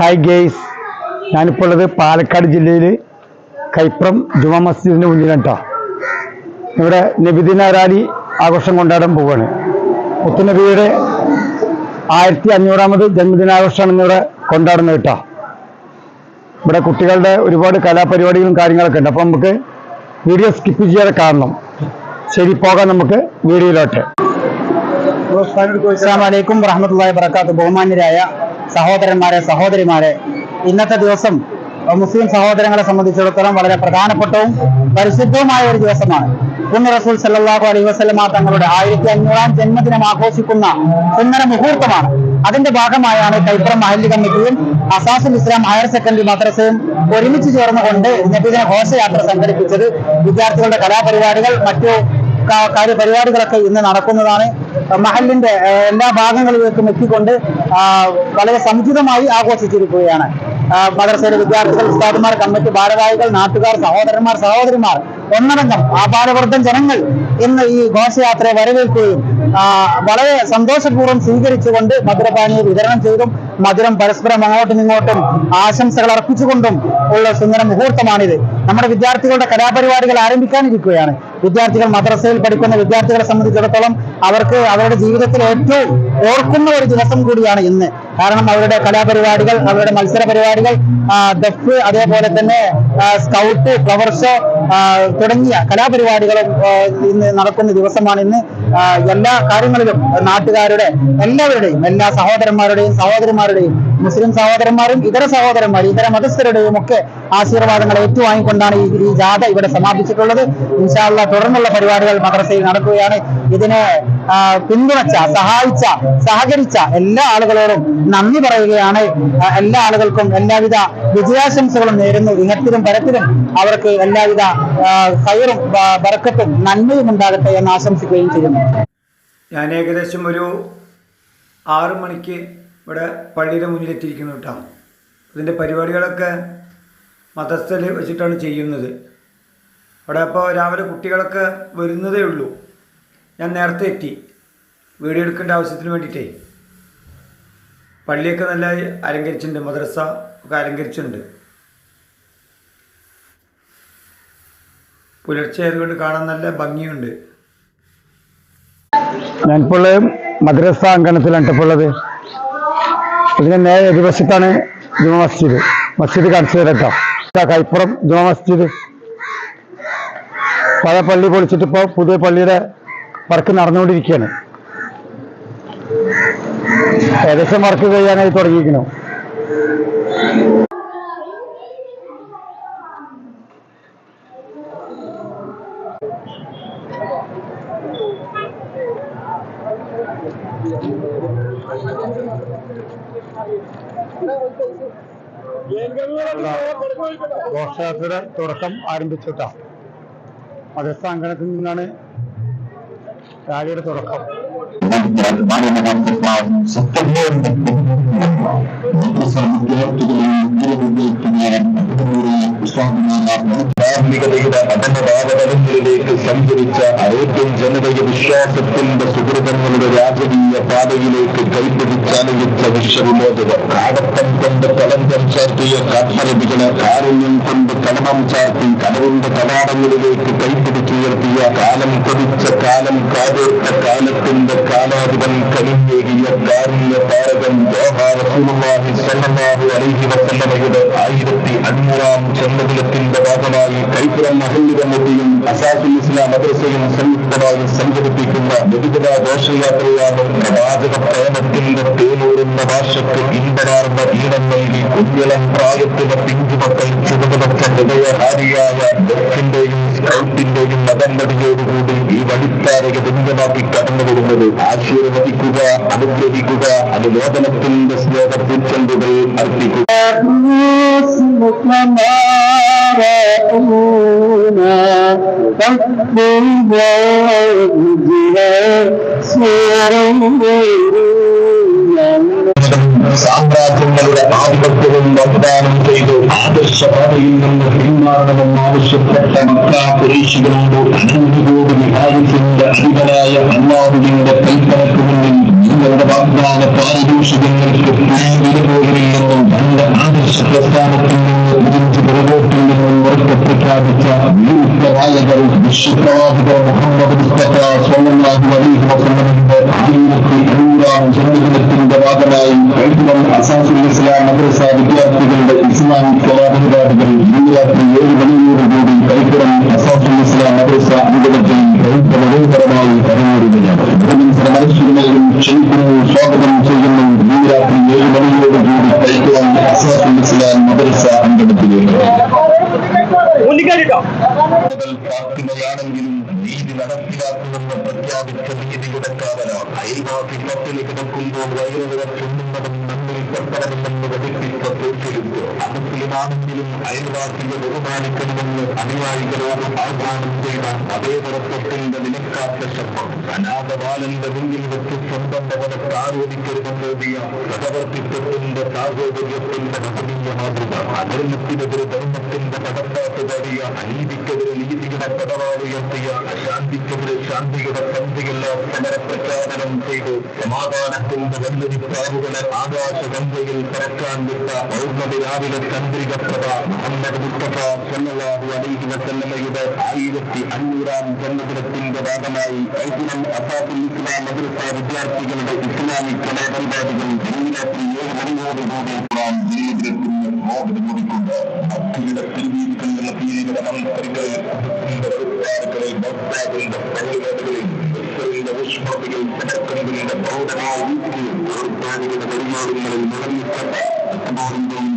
Hi guys, ഞാനിപ്പോൾ ഉള്ളത് പാലക്കാട് ജില്ലയിൽ കൈപ്രം ജുമാ മസ്ജിദിൻ്റെ മുന്നിലാണ് കേട്ടോ. ഇവിടെ നബിദിന റാലി ആഘോഷം കൊണ്ടാടാൻ പോവുകയാണ്. മുത്തുനബിയുടെ 1500ാമത് ജന്മദിനാഘോഷമാണ് ഇന്നിവിടെ കൊണ്ടാടുന്നത് കേട്ടോ. ഇവിടെ കുട്ടികളുടെ ഒരുപാട് കലാപരിപാടികളും കാര്യങ്ങളൊക്കെ ഉണ്ട്. അപ്പം നമുക്ക് വീഡിയോ സ്കിപ്പ് ചെയ്യാതെ കാണണം. ശരി, പോകാം നമുക്ക് വീഡിയോയിലോട്ട്. അസ്സലാമു അലൈക്കും വറഹ്മത്തുള്ളാഹി വബറകാതുഹു. ബഹുമാന്യരായ സഹോദരന്മാരെ, സഹോദരിമാരെ, ഇന്നത്തെ ദിവസം മുസ്ലിം സഹോദരങ്ങളെ സംബന്ധിച്ചിടത്തോളം വളരെ പ്രധാനപ്പെട്ടവും പരിശുദ്ധവുമായ ഒരു ദിവസമാണ്. പുണ്യ റസൂൽ സല്ലല്ലാഹു അലൈഹി വസല്ലമ തങ്ങളുടെ 1500ാം ജന്മദിനം ആഘോഷിക്കുന്ന സുന്ദര മുഹൂർത്തമാണ്. അതിന്റെ ഭാഗമായാണ് കൈപ്രം മഹല്ല് കമ്മിറ്റിയും അസാസുൽ ഇസ്ലാം ഹയർ സെക്കൻഡറി മദ്രസയും ഒരുമിച്ച് ചേർന്നുകൊണ്ട് നബിദിന ഘോഷയാത്ര സംഘടിപ്പിച്ചത്. വിദ്യാർത്ഥികളുടെ കലാപരിപാടികൾ, മറ്റു കാര്യപരിപാടികളൊക്കെ ഇന്ന് നടക്കുന്നതാണ്. മഹല്ലിന്റെ എല്ലാ ഭാഗങ്ങളിലേക്കും എത്തിക്കൊണ്ട് വളരെ സമുചിതമായി ആഘോഷിച്ചിരിക്കുകയാണ്. മദ്രസയിലെ വിദ്യാർത്ഥികൾ, ഉസ്താദുമാർ, കമ്മിറ്റി ഭാരവാഹികൾ, നാട്ടുകാർ, സഹോദരന്മാർ, സഹോദരിമാർ ഒന്നടങ്കം ആപാലവർദ്ധൻ ജനങ്ങൾ ഇന്ന് ഈ ഘോഷയാത്രയെ വരവേൽക്കുകയും വളരെ സന്തോഷപൂർവ്വം സ്വീകരിച്ചുകൊണ്ട് മധുരപാനീയ വിതരണം ചെയ്തും മധുരം പരസ്പരം അങ്ങോട്ടും ഇങ്ങോട്ടും ആശംസകൾ അർപ്പിച്ചുകൊണ്ടും ഉള്ള സുന്ദര മുഹൂർത്തമാണിത്. നമ്മുടെ വിദ്യാർത്ഥികളുടെ കലാപരിപാടികൾ ആരംഭിക്കാനിരിക്കുകയാണ്. വിദ്യാർത്ഥികൾ, മദ്രസയിൽ പഠിക്കുന്ന വിദ്യാർത്ഥികളെ സംബന്ധിച്ചിടത്തോളം അവർക്ക് അവരുടെ ജീവിതത്തിൽ ഏറ്റവും ഓർക്കുന്ന ഒരു ദിവസം കൂടിയാണ് ഇന്ന്. കാരണം അവരുടെ കലാപരിപാടികൾ, അവരുടെ മത്സര പരിപാടികൾ, ദഫ്, അതേപോലെ തന്നെ സ്കൗട്ട്, ഫ്ലവർ ഷോ തുടങ്ങിയ കലാപരിപാടികളും ഇന്ന് നടക്കുന്ന ദിവസമാണ് ഇന്ന്. എല്ലാ കാര്യങ്ങളിലും നാട്ടുകാരുടെ എല്ലാവരുടെയും, എല്ലാ സഹോദരന്മാരുടെയും സഹോദരിമാരുടെയും, മുസ്ലിം സഹോദരന്മാരും ഇതര സഹോദരന്മാരും ഇതര മതസ്ഥരുടെയും ഒക്കെ ആശീർവാദങ്ങൾ ഏറ്റുവാങ്ങിക്കൊണ്ടാണ് ഈ ജാഥ ഇവിടെ സമാപിച്ചിട്ടുള്ളത്. ഇൻഷാ അല്ലാഹ് തുടർന്നുള്ള പരിപാടികൾ മദ്രസയിൽ നടക്കുകയാണ്. ഇതിനെ പിന്തുണച്ച, സഹായിച്ച, സഹകരിച്ച എല്ലാ ആളുകളോടും നന്ദി പറയുകയാണ്. എല്ലാ ആളുകൾക്കും എല്ലാവിധ വിജയാശംസകളും നേരുന്നു. ഇഹത്തിലും പരത്തിലും അവർക്ക് എല്ലാവിധ ഖൈറും ബറക്കത്തും നന്മയും ഉണ്ടാകട്ടെ എന്ന് ആശംസിക്കുകയും ചെയ്യുന്നു. ഞാൻ ഏകദേശം ഒരു 6 മണിക്ക് ഇവിടെ പള്ളിയുടെ മുന്നിലെത്തിയിരിക്കുന്നു കേട്ടോ. ഇതിൻ്റെ പരിപാടികളൊക്കെ മദ്രസയിൽ വെച്ചിട്ടാണ് ചെയ്യുന്നത്. അവിടെ അപ്പോൾ രാവിലെ കുട്ടികളൊക്കെ വരുന്നതേ ഉള്ളൂ. ഞാൻ നേരത്തെ എത്തി വീഡിയോ എടുക്കേണ്ട ആവശ്യത്തിന് വേണ്ടിയിട്ടേ. പള്ളിയൊക്കെ നല്ല അലങ്കരിച്ചിട്ടുണ്ട്, മദ്രസ ഒക്കെ അലങ്കരിച്ചിട്ടുണ്ട്. പുലർച്ചെ ആയതുകൊണ്ട് കാണാൻ നല്ല ഭംഗിയുണ്ട്. ഞാനിപ്പോൾ മദ്രസ അങ്കണത്തിലാണ് ഇപ്പോൾ ഉള്ളത്. ഇതിന് നേരെ എതിർവശത്താണ് ജുമാ മസ്ജിദ്. മസ്ജിദ് കാണിച്ചു തരാം കേട്ടോ. കൈപ്പുറം ജുമാ മസ്ജിദ്. പഴയ പള്ളി പൊളിച്ചിട്ടിപ്പോൾ പുതിയ പള്ളിയുടെ വർക്ക് നടന്നുകൊണ്ടിരിക്കുകയാണ്. ഏകദേശം വർക്ക് ചെയ്യാനായി തുടങ്ങിയിരിക്കുന്നു. ഘോഷയാത്രയുടെ തുടക്കം ആരംഭിച്ചിട്ടാ. മദ്രസ അങ്കണത്തിൽ നിന്നാണ് റാലിയുടെ തുടക്കം. ധാർമ്മികതയുടെ പഠനപാതകളിലേക്ക് സഞ്ചരിച്ച അറേബ്യൻ ജനതയെ വിശ്വാസത്തിന്റെ സുഹൃതങ്ങളുടെ രാജകീയ പാതയിലേക്ക് കൈപിടിച്ചാനയിച്ച വിശ്വവിമോചകർ, കാടത്തം കൊണ്ട് കളങ്കം ചാർത്തിയ കാട്ടറബികളെ കാരുണ്യം കൊണ്ട് കടമം ചാർത്തി കടവിന്റെ കവാടങ്ങളിലേക്ക് കൈപിടിച്ചുയർത്തിയ, കാലം കൊതിച്ച, കാലം കാതോർത്ത, കാലത്തിന്റെ കാലാധിപൻ കനിഞ്ഞേകിയ കാരുണ്യ താരകൻ റസൂലുള്ളാഹി സ്വല്ലല്ലാഹു അലൈഹി വസല്ലമയുടെ 1500ാം ജന്മദിനത്തിന്റെ ഭാഗമായി കൈപ്പുറം മഹല്ല് കമ്മിറ്റിയും അസാസുൽ ഇസ്ലാം മദ്രസയും സംയുക്തമായി സംഘടിപ്പിക്കുന്ന നബിദിന ഘോഷയാത്രയാണ്. പ്രവാചക പ്രേമത്തിന്റെ തേനൂറുന്ന ഭാഷയ്ക്ക് ഇൻപനാർന്ന ഈണം നൽകി കുഞ്ഞിളം പ്രായത്തിലെ പിഞ്ചുമക്കൾ ചുവടുവച്ച ഹൃദയഹാരിയായ ദഫിന്റെയും സ്കൗട്ടിന്റെയും മതംപടിയോടുകൂടി ഈ വഴിത്താരക ബിന്ദമാക്കി കടന്നു വരുന്നത്. ആശീർവദിക്കുക, അനുഗ്രഹിക്കുക, അനുമോദനത്തിന്റെ സ്നേഹപൂച്ചെണ്ടുകൾ അർപ്പിക്കുക. സാമ്രാജ്യങ്ങളുടെ ആധിപത്യവും വാഗ്ദാനം ചെയ്തു ആദർശപാതയിൽ നിന്ന് പിന്മാറണമെന്ന് ആവശ്യപ്പെട്ട മക്ക ഖുറൈശികളോട് അനുമതിയോട് വിഹാരിസിന്റെ അധിപനായ അല്ലാഹുവിന്റെ കൽപ്പനയ്ക്ക് മുന്നിൽ നിങ്ങളുടെ വാഗ്ദാന പാരിതോഷികങ്ങൾക്ക് വില പോകരുതെന്നും രണ്ട് വിശുദ്ധവാദികൾ മുഹമ്മദ് മുസ്തഫ സ്വല്ലല്ലാഹു അലൈഹി വസല്ലമയുടെ 1500-ാം ജന്മദിനത്തിന്റെ ഭാഗമായി എഴുതുന്ന അസാസുൽ ഇസ്ലാം മദ്രസ വിദ്യാർത്ഥികളുടെ ഇസ്ലാമിക് കലാപരിപാടികൾ ഇന്ന് രാത്രി 7 മണിയോടുകൂടി കളിപ്പുറം അസാസുൽ ഇസ്ലാം മദ്രസ അങ്കണത്തിൽ മനോഹരമായി അരങ്ങേറുകയാണ്. മനസ്സിലും ക്ഷണിക്കുന്നു, സ്വാഗതം ചെയ്യുന്നു. ഇന്ന് രാത്രി 7 മണിയോടുകൂടി കളിപ്പുറം അസാസുൽ ഇസ്ലാം മദ്രസ അങ്കണത്തിലേക്ക് ാണെങ്കിലും നീതി നടപ്പിലാക്കുമെന്ന് പ്രഖ്യാപിച്ച നീതിയുടെ കാവലാണ്. അയൽവാസി പട്ടിണി കിടക്കുമ്പോൾ വയറുവിറച്ചുണ്ണുന്നതും നമ്മിൽ പെട്ടണമെന്ന് പഠിപ്പിച്ച തീർച്ചയെടുത്ത് അമുസ്ലിമാണെങ്കിലും അയൽവാസിയെ ബഹുമാനിക്കണമെന്ന് അനുയായികളോട് ആഹ്വാനം ചെയ്ത അതേതരത്വത്തിന്റെ വിലക്കാത്ത ശബ്ദം അനാഥബാലന്റെ മുന്നിൽ വെച്ച് സ്വന്തം ഭവനത്തെ ആരോപിക്കരുതെന്ന് എഴുതിയ സഹവർത്തിത്വത്തിന്റെ സാഹോദര്യത്തിന്റെ മഹനീയ മാതൃക അധർമ്മത്തിനെതിരെ ധർമ്മത്തിന്റെ പടപ്പാട്ട് പാടിയ അനീതിക്കെതിരെ നീതിയുടെ പടവാളുയർത്തിയ അശാന്തിക്കെതിരെ ശാന്തിയുടെ പന്തിയെല്ലാം സമരപ്രഖ്യാപനം ചെയ്ത് സമാധാനത്തിന്റെ വല്ലരിപ്പാവുകളെ ആകാശഗംഗയിൽ പറക്കാൻ വിട്ട പൗർണമി രാവിലെ ചന്ദ്രിക പ്രഭ മുഹമ്മദ് മുസ്തഫ സ്വല്ലല്ലാഹു അലൈഹി വസല്ലമയുടെ 1500-ാം ജന്മദിനത്തിന്റെ ഭാഗമായി ഐതിഹ്യം അസാസുൽ ഇസ്ലാം മദ്രസ വിദ്യാർത്ഥികളുടെ ഇസ്ലാമിക് കലാപരിപാടികൾ ഇന്ന് രാത്രി 7 മണിയോടുകൂടി ജീവിതത്തിന് മോഹനമൊരുക്കുണ്ട്. ഭക്തിയുടെ തിരുവീതികളുടെ പീലികളുടെ മന്ത്രികൾ ഭക്താവിന്റെ പള്ളികളിൽ ഊഷ്മതികൾ കിടക്കുന്നതിന്റെ പ്രൗഢമായ രീതിയിൽ ഓർപ്പാടുകളുടെ പരിമാണങ്ങളിൽ നിറഞ്ഞിട്ട മന്ത്രങ്ങൾ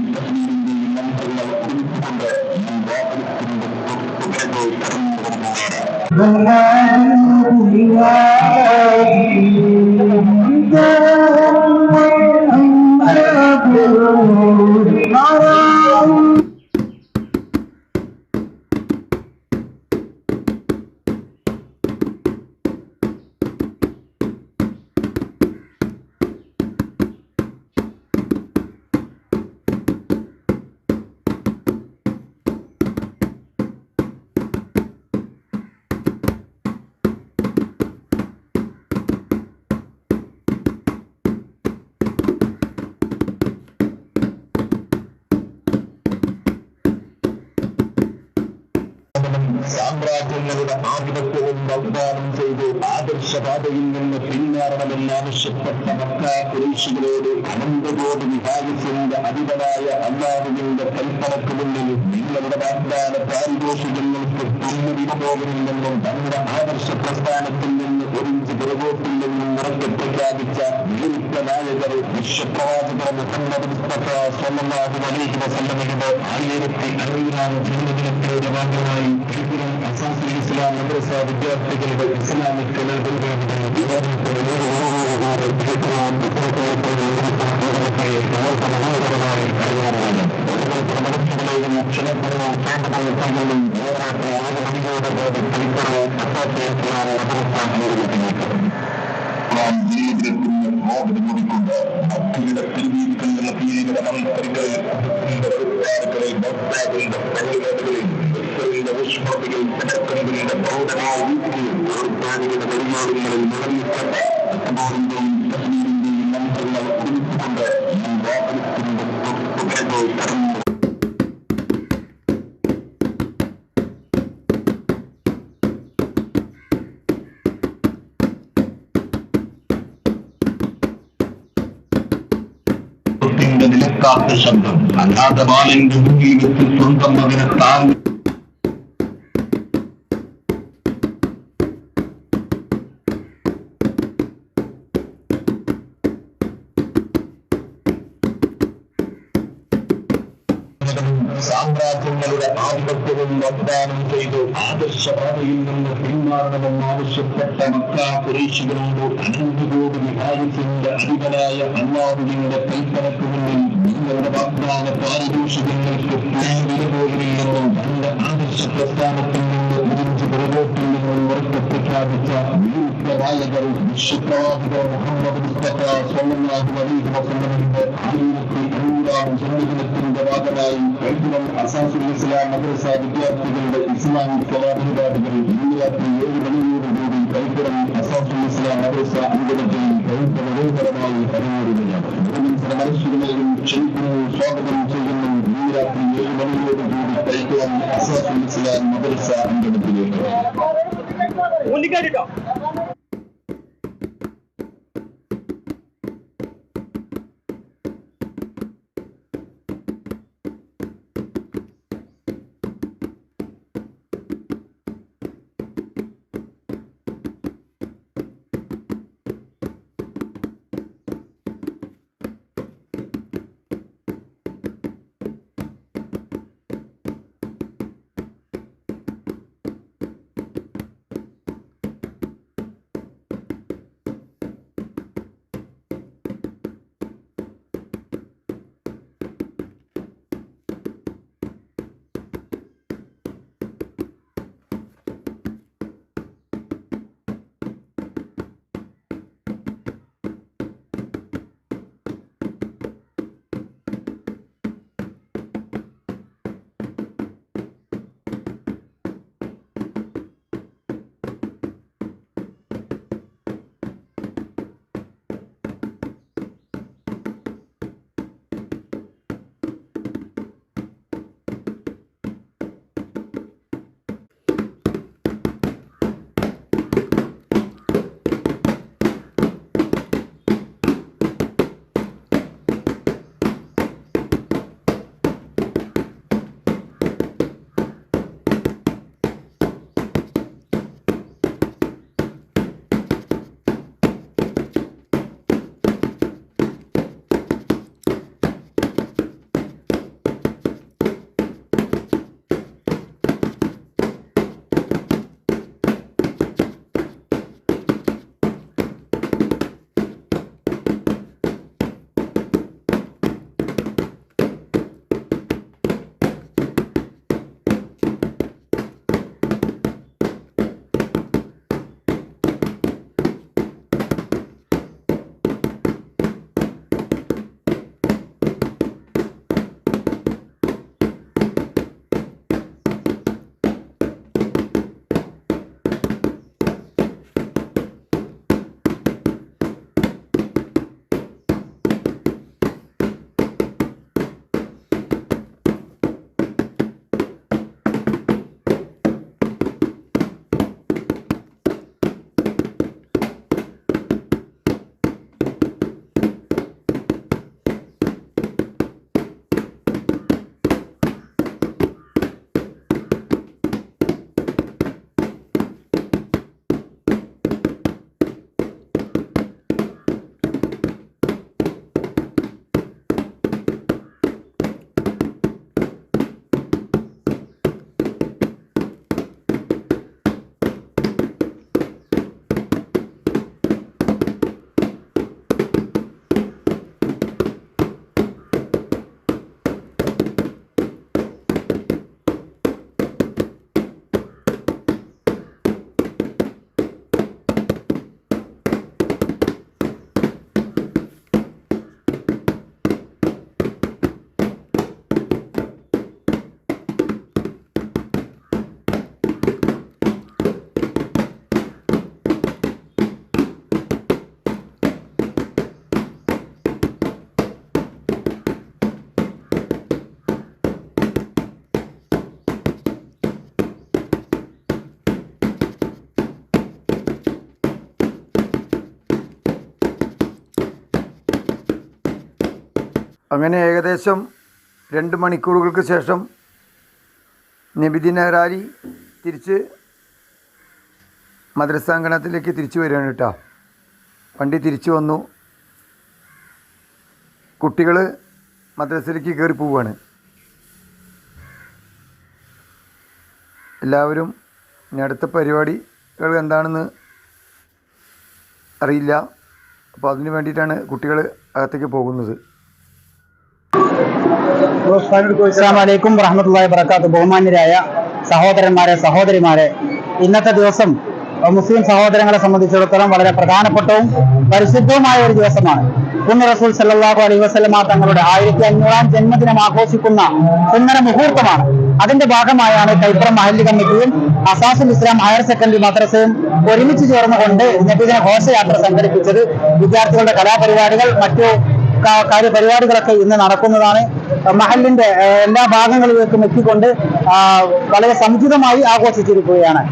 ഒരുമിച്ചുകൊണ്ട് ഈ വാഹനത്തിന്റെ തുടർന്ന് കടന്നു സാമ്രാജ്യങ്ങളുടെ ആധിപത്യവും വാഗ്ദാനം ചെയ്ത് ആദർശപാതയിൽ നിന്ന് പിന്മാറണമെന്നാവശ്യപ്പെട്ട മക്ക ഖുറൈശികളോട് അനന്തകോടി വിഭാഗത്തിന്റെ അധിപനായ അല്ലാഹുവിന്റെ കൽപ്പനക്ക് മുന്നിൽ നിങ്ങളുടെ വാഗ്ദാന പാരിതോഷികങ്ങൾക്ക് പിന്നിടുപോകുന്നില്ലെന്നും തങ്ങളുടെ ആദർശ പ്രസ്ഥാനത്തിൽ നിന്ന് ഒരിഞ്ച് പുറകോട്ടില്ലെന്നും ഉറക്കെ പ്രഖ്യാപിച്ച വീരിത്ത നായകർ വിശ്വപ്രവാചകർ മുഹമ്മദ് മുസ്തഫ സ്വല്ലല്ലാഹു അലൈഹി വസല്ലമയുടെ 1500-ാം ജന്മദിനത്തിന്റെ ഭാഗമായി അസാസുൽ ഇസ്ലാം മദ്രസ വിദ്യാർത്ഥികളുടെ ഇസ്ലാമിക് കലാപരിപാടികൾ മനോഹരമായി കൈമാറുകയാണ്. ക്ഷണപൂർവ്വം സാമ്പത്തികങ്ങളും രാത്രി 6 മണിയോടുകൂടി കളിപ്പുറവും അസാസുൽ ഇസ്ലാം മദ്രസ അങ്കണത്തിലേക്ക് ജീവിതത്തിന് മോഹനമൊരുക്കുണ്ട്. ഭക്തിയുടെ തിരുവീതികളുടെ പീലികളുടെ മന്ത്രികൾ ഭക്താവിന്റെ പള്ളികളിൽ ഊഷ്മതികൾ കിടക്കുന്നതിന്റെ പ്രൗഢമായ രീതിയിൽ ഓർപ്പാടുകളുടെ പരിമാണങ്ങളിൽ നിറഞ്ഞിട്ട മന്ത്രങ്ങൾ ഒരുമിച്ചുകൊണ്ട് ഈ വാഹനത്തിന്റെ തുടർന്ന് കടന്നു നിലക്കാത്ത ശബ്ദം അനാഥബാലന്റെ മുന്നിൽ വെച്ച് സ്വന്തം മകനെ താൻ സാമ്രാജ്യങ്ങളുടെ ആധിപത്യവും വാഗ്ദാനം ചെയ്ത് ആദർശപാതയിൽ നിന്ന് പിന്മാറണമെന്നാവശ്യപ്പെട്ട മക്ക ഖുറൈശികളോട് അനന്തകോടി വിഭാഗത്തിന്റെ അധിപനായ അല്ലാഹുവിന്റെ കൽപ്പനക്ക് മുന്നിൽ നിങ്ങളുടെ വാഗ്ദാന പാരിതോഷികങ്ങൾക്ക് വിലപോകുന്നില്ലെന്നും തന്റെ ആദർശ പ്രസ്ഥാനത്തിൽ നിന്ന് ഒരിഞ്ച് പുറകോട്ടിൽ നിന്നും ഉറക്കെ പ്രഖ്യാപിച്ച വീരിത്ത നായകർ വിശ്വപ്രവാചകർ മുഹമ്മദ് മുസ്തഫ സ്വല്ലല്ലാഹു അലൈഹി വസല്ലമയുടെ 1500-ാം ജന്മദിനത്തിന്റെ ഭാഗമായി അസാസുൽ ഇസ്ലാം മദ്രസ വിദ്യാർത്ഥികളുടെ ഇസ്ലാമിക് കലാപരിപാടികൾ ഇന്ന് രാത്രി 7 മണിയോടുകൂടി കളിപ്പുറം അസാസുൽ ഇസ്ലാം മദ്രസ അങ്കണത്തിൽ മനോഹരമായി അരങ്ങേറുകയാണ്. മനസ്സിലും ക്ഷണിക്കുന്നു, സ്വാഗതം ചെയ്യുന്നു. ഇന്ന് രാത്രി 7 മണിയോടുകൂടി എഴുത്തുവൻ അസാസുൽ ഇസ്ലാം മദ്രസ അങ്കണത്തിലേക്ക്. അങ്ങനെ ഏകദേശം 2 മണിക്കൂറുകൾക്ക് ശേഷം നബിദിന റാലി തിരിച്ച് മദ്രസാങ്കണത്തിലേക്ക് തിരിച്ചു വരികയാണ് കേട്ടോ. വണ്ടി തിരിച്ചു വന്നു. കുട്ടികൾ മദ്രസയിലേക്ക് കയറി പോവുകയാണ്. എല്ലാവരും ഇനി അടുത്ത പരിപാടികൾ എന്താണെന്ന് അറിയില്ല. അപ്പോൾ അതിന് വേണ്ടിയിട്ടാണ് കുട്ടികൾ അകത്തേക്ക് പോകുന്നത്. അസ്സലാമു അലൈക്കും വറഹ്മത്തുള്ളാഹി വബറകാതുഹു. ബഹുമാന്യരായ സഹോദരന്മാരെ, സഹോദരിമാരെ, ഇന്നത്തെ ദിവസം മുസ്ലിം സഹോദരങ്ങളെ സംബന്ധിച്ചിടത്തോളം വളരെ പ്രധാനപ്പെട്ടവും പരിശുദ്ധവുമായ ഒരു ദിവസമാണ്. പുണ്യ റസൂൽ സല്ലല്ലാഹു അലൈഹി വസല്ലമ തങ്ങളുടെ 1500-ാം ജന്മദിനം ആഘോഷിക്കുന്ന സുന്ദര മുഹൂർത്തമാണ്. അതിന്റെ ഭാഗമായാണ് കൈപ്പുറം മഹല്ല് കമ്മിറ്റിയും അസാസുൽ ഇസ്ലാം ഹയർ സെക്കൻഡറി മദ്രസയും ഒരുമിച്ച് ചേർന്നുകൊണ്ട് നബിദിന ഘോഷയാത്ര സംഘടിപ്പിച്ചത്. വിദ്യാർത്ഥികളുടെ കലാപരിപാടികൾ, മറ്റു കാര്യപരിപാടികളൊക്കെ ഇന്ന് നടക്കുന്നതാണ്. മഹലിന്റെ എല്ലാ ഭാഗങ്ങളിലേക്കും എത്തിക്കൊണ്ട് വളരെ സമുചിതമായി ആഘോഷിച്ചിരിക്കുകയാണ്.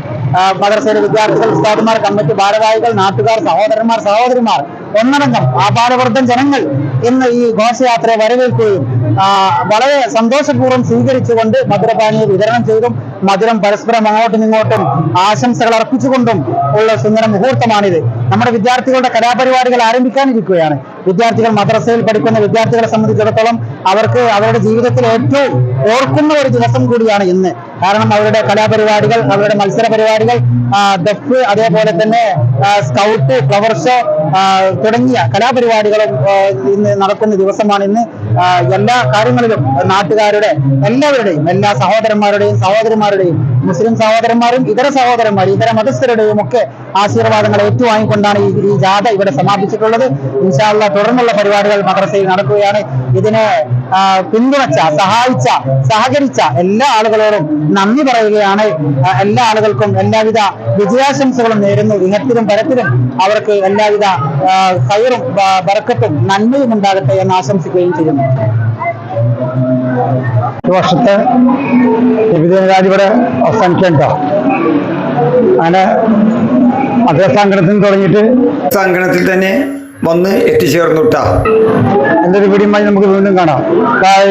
മദ്രസയിലെ വിദ്യാർത്ഥികൾ, ഉസ്താദുമാർ, കമ്മിറ്റി ഭാരവാഹികൾ, നാട്ടുകാർ, സഹോദരന്മാർ, സഹോദരിമാർ ഒന്നടങ്കം ആപാലവർദ്ധൻ ജനങ്ങൾ ഇന്ന് ഈ ഘോഷയാത്രയെ വരവേൽക്കുകയും വളരെ സന്തോഷപൂർവ്വം സ്വീകരിച്ചുകൊണ്ട് മധുരപാനീയ വിതരണം ചെയ്തും മധുരം പരസ്പരം അങ്ങോട്ടും ഇങ്ങോട്ടും ആശംസകൾ അർപ്പിച്ചുകൊണ്ടും ഉള്ള സുന്ദര മുഹൂർത്തമാണിത്. നമ്മുടെ വിദ്യാർത്ഥികളുടെ കലാപരിപാടികൾ ആരംഭിക്കാനിരിക്കുകയാണ്. വിദ്യാർത്ഥികൾ, മദ്രസയിൽ പഠിക്കുന്ന വിദ്യാർത്ഥികളെ സംബന്ധിച്ചിടത്തോളം അവർക്ക് അവരുടെ ജീവിതത്തിൽ ഏറ്റവും ഓർക്കുന്ന ഒരു ദിവസം കൂടിയാണ് ഇന്ന്. കാരണം അവരുടെ കലാപരിപാടികൾ, അവരുടെ മത്സര പരിപാടികൾ, ദഫ്, അതേപോലെ തന്നെ സ്കൗട്ട്, ഫ്ലവർ ഷോ തുടങ്ങിയ കലാപരിപാടികളും ഇന്ന് നടക്കുന്ന ദിവസമാണ് ഇന്ന്. എല്ലാ കാര്യങ്ങളിലും നാട്ടുകാരുടെ എല്ലാവരുടെയും, എല്ലാ സഹോദരന്മാരുടെയും സഹോദരിമാരുടെയും, മുസ്ലിം സഹോദരന്മാരും ഇതര സഹോദരന്മാരും ഇതര മതസ്ഥരുടെയും ഒക്കെ ആശീർവാദങ്ങൾ ഏറ്റുവാങ്ങിക്കൊണ്ടാണ് ഈ ജാഥ ഇവിടെ സമാപിച്ചിട്ടുള്ളത്. ഇൻഷാ അല്ലാഹ് തുടർന്നുള്ള പരിപാടികൾ മദ്രസയിൽ നടക്കുകയാണ്. ഇതിനെ പിന്തുണച്ച, സഹായിച്ച, സഹകരിച്ച എല്ലാ ആളുകളോടും നന്ദി പറയുകയാണ്. എല്ലാ ആളുകൾക്കും എല്ലാവിധ വിജയാശംസകളും നേരുന്നു. ഇഹത്തിലും പരത്തിലും അവർക്ക് എല്ലാവിധ ഖൈറും ബറക്കത്തും നന്മയും ഉണ്ടാകട്ടെ എന്ന് ആശംസിക്കുകയും ചെയ്യുന്നു. ഈ വർഷത്തെ വിവിധരാജ് ഇവിടെ അവസാനിക്കേണ്ട അങ്ങനെ മദ്രസാങ്കണത്തിൽ തുടങ്ങിയിട്ട് അങ്കണത്തിൽ തന്നെ വന്ന് എത്തിച്ചേർന്നുട്ടാ. എൻ്റെ ഒരു വീഡിയോയുമായി നമുക്ക് വീണ്ടും കാണാം. ബൈ.